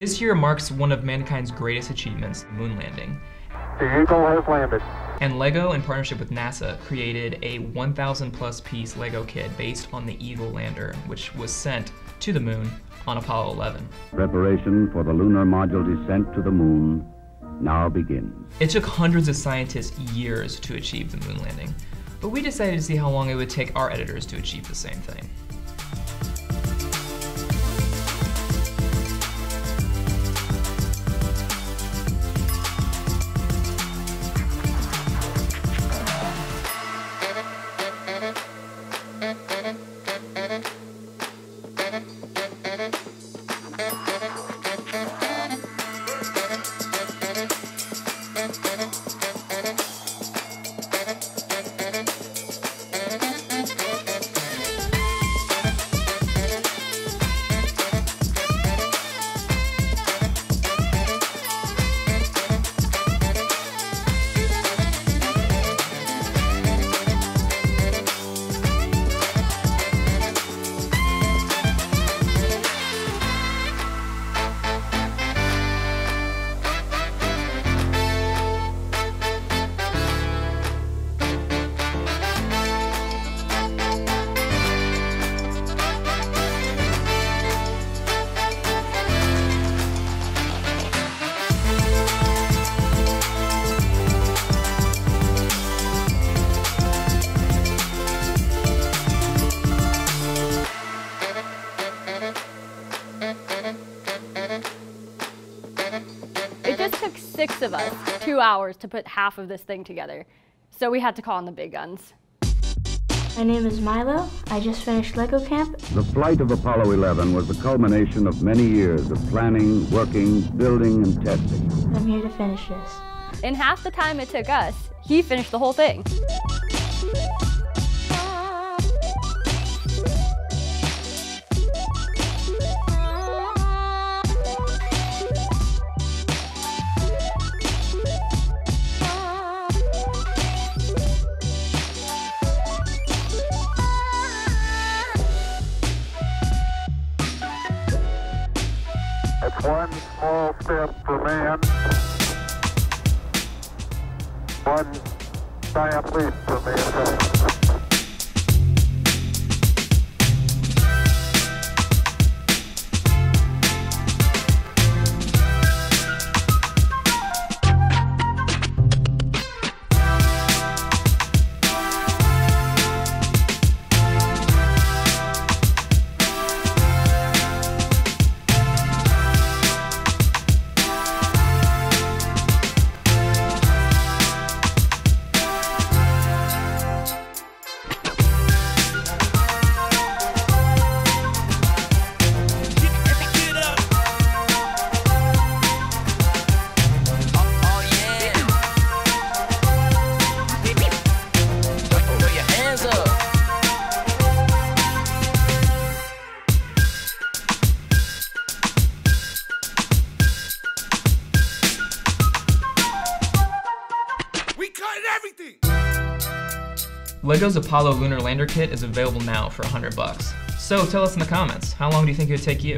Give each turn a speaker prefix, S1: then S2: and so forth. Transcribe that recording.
S1: This year marks one of mankind's greatest achievements, the moon landing.
S2: The Eagle has landed.
S1: And LEGO, in partnership with NASA, created a 1,000 plus piece LEGO kit based on the Eagle Lander, which was sent to the moon on Apollo 11.
S3: Preparation for the lunar module descent to the moon now begins.
S1: It took hundreds of scientists years to achieve the moon landing, but we decided to see how long it would take our editors to achieve the same thing.
S4: It just took 6 of us 2 hours to put half of this thing together, so we had to call on the big guns.
S5: My name is Milo. I just finished LEGO camp.
S3: The flight of Apollo 11 was the culmination of many years of planning, working, building, and testing.
S5: I'm here to finish this.
S4: In half the time it took us, he finished the whole thing.
S2: It's one small step for man, one giant leap for mankind.
S1: LEGO's Apollo Lunar Lander kit is available now for $100. So tell us in the comments, how long do you think it would take you?